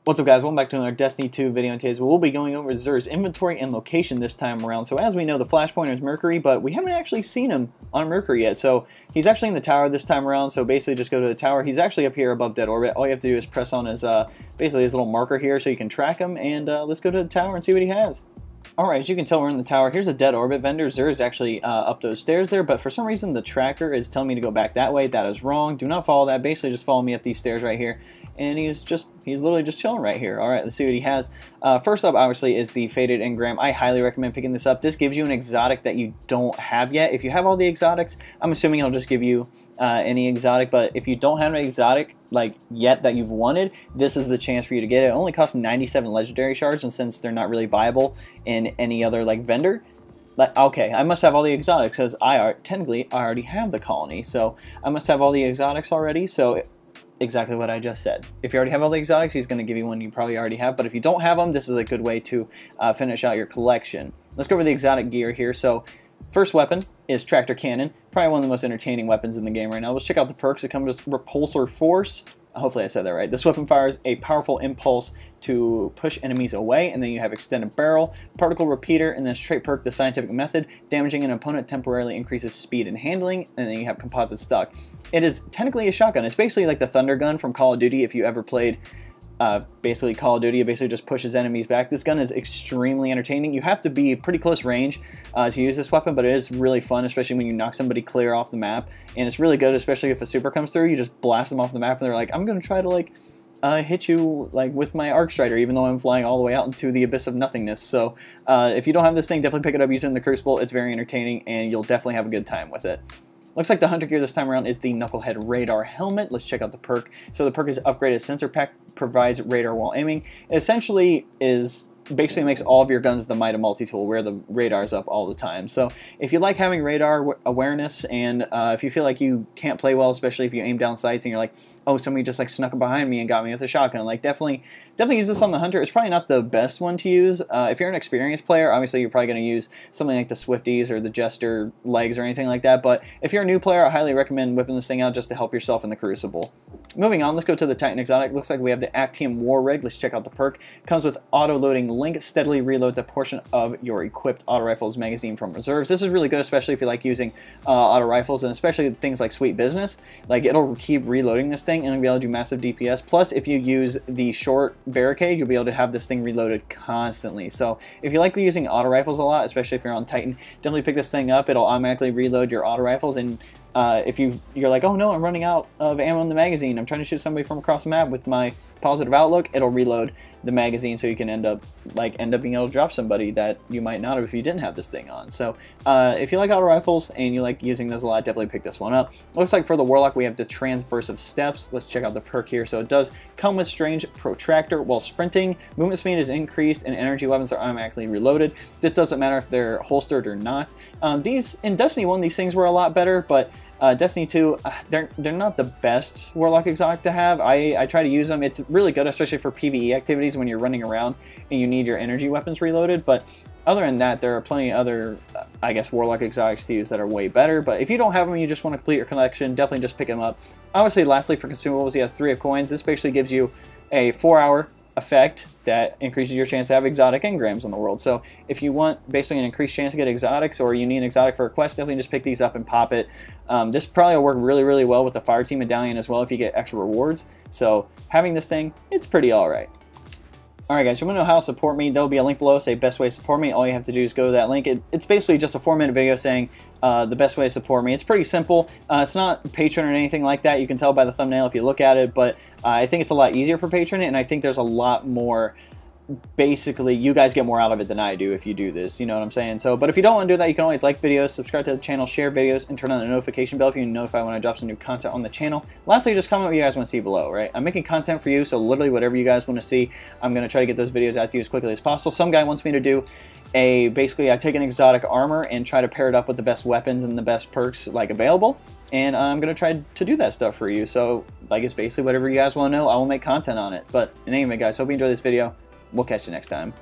What's up guys, welcome back to another Destiny 2 video, and today we'll be going over Xur's inventory and location this time around. So as we know, the flashpoint is Mercury, but we haven't actually seen him on Mercury yet. So he's actually in the tower this time around, so basically just go to the tower. He's actually up here above dead orbit. All you have to do is press on his, basically his little marker here so you can track him, and let's go to the tower and see what he has. Alright, as you can tell, we're in the tower. Here's a dead orbit vendor. Xur is actually up those stairs there, but for some reason the tracker is telling me to go back that way. That is wrong. Do not follow that. Basically just follow me up these stairs right here. And he's literally just chilling right here. Alright, let's see what he has. First up, obviously, is the Faded Engram. I highly recommend picking this up. This gives you an exotic that you don't have yet. If you have all the exotics, I'm assuming he'll just give you any exotic, but if you don't have an exotic yet that you've wanted, this is the chance for you to get it. It only costs 97 legendary shards, and since they're not really viable in any other vendor, okay, I must have all the exotics because technically I already have the colony, so I must have all the exotics already. So exactly what I just said. If you already have all the exotics, he's going to give you one you probably already have, but if you don't have them, this is a good way to finish out your collection. Let's go over the exotic gear here. So first weapon is Tractor Cannon, probably one of the most entertaining weapons in the game right now. Let's check out the perks. It comes with Repulsor Force. Hopefully I said that right. This weapon fires a powerful impulse to push enemies away, and then you have Extended Barrel, Particle Repeater, and then straight perk, the Scientific Method. Damaging an opponent temporarily increases speed and handling, and then you have Composite Stock. It is technically a shotgun. It's basically like the Thunder Gun from Call of Duty. If you ever played basically Call of Duty, it basically just pushes enemies back. This gun is extremely entertaining. You have to be pretty close range to use this weapon, but it is really fun, especially when you knock somebody clear off the map. And it's really good, especially if a super comes through. You just blast them off the map, and they're like, I'm going to try to hit you with my Arc Strider, even though I'm flying all the way out into the abyss of nothingness. So if you don't have this thing, definitely pick it up using the Crucible. It's very entertaining, and you'll definitely have a good time with it. Looks like the hunter gear this time around is the Knucklehead Radar Helmet. Let's check out the perk. So the perk is Upgraded Sensor Pack, provides radar while aiming. It essentially basically makes all of your guns the Mida multi-tool, where the radar's up all the time. So if you like having radar awareness, and if you feel like you can't play well, especially if you aim down sights and you're like, oh, somebody just snuck up behind me and got me with a shotgun, definitely use this on the hunter. It's probably not the best one to use. If you're an experienced player, obviously you're probably going to use something like the Swifties or the Jester legs or anything like that, but if you're a new player, I highly recommend whipping this thing out just to help yourself in the Crucible. Moving on, let's go to the Titan Exotic. Looks like we have the Actium War Rig. Let's check out the perk. Comes with auto-loading link, steadily reloads a portion of your equipped auto rifles magazine from reserves. This is really good, especially if you like using auto rifles, and especially things like Sweet Business. It'll keep reloading this thing, and it'll be able to do massive DPS. Plus, if you use the short barricade, you'll be able to have this thing reloaded constantly. So if you like using auto rifles a lot, especially if you're on Titan, definitely pick this thing up. It'll automatically reload your auto rifles, and if you're like, oh no, I'm running out of ammo in the magazine, I'm trying to shoot somebody from across the map with my positive outlook, it'll reload the magazine so you can end up being able to drop somebody that you might not have if you didn't have this thing on. So if you like auto rifles and you like using those a lot, definitely pick this one up. Looks like for the Warlock we have the Transversive Steps. Let's check out the perk here. So it does come with Strange Protractor. While sprinting, movement speed is increased and energy weapons are automatically reloaded. This doesn't matter if they're holstered or not. In Destiny 1 these things were a lot better, but Destiny 2, they're not the best Warlock exotic to have. I try to use them. It's really good, especially for PvE activities when you're running around and you need your energy weapons reloaded. But other than that, there are plenty of other, I guess, Warlock exotics to use that are way better. But if you don't have them and you just want to complete your collection, definitely just pick them up. Obviously, lastly, for consumables, he has 3 of coins. This basically gives you a 4-hour effect that increases your chance to have exotic engrams in the world. So if you want basically an increased chance to get exotics, or you need an exotic for a quest, definitely just pick these up and pop it. This probably will work really, really well with the Fire Team Medallion as well if you get extra rewards. So having this thing, it's pretty alright. Alright guys, you want to know how to support me? There'll be a link below, say best way to support me. All you have to do is go to that link. It's basically just a 4-minute video saying the best way to support me. It's pretty simple. It's not Patreon or anything like that. You can tell by the thumbnail if you look at it, but I think it's a lot easier for Patreon, and I think there's a lot more. Basically, you guys get more out of it than I do if you do this, you know what I'm saying? So, but if you don't want to do that, you can always like videos, subscribe to the channel, share videos, and turn on the notification bell if you're notified when I drop some new content on the channel. Lastly, just comment what you guys want to see below, right? I'm making content for you, so literally whatever you guys want to see, I'm going to try to get those videos out to you as quickly as possible. Some guy wants me to do basically I take an exotic armor and try to pair it up with the best weapons and the best perks available, and I'm going to try to do that stuff for you. So, it's basically whatever you guys want to know, I will make content on it. But anyway, guys, hope you enjoyed this video. We'll catch you next time.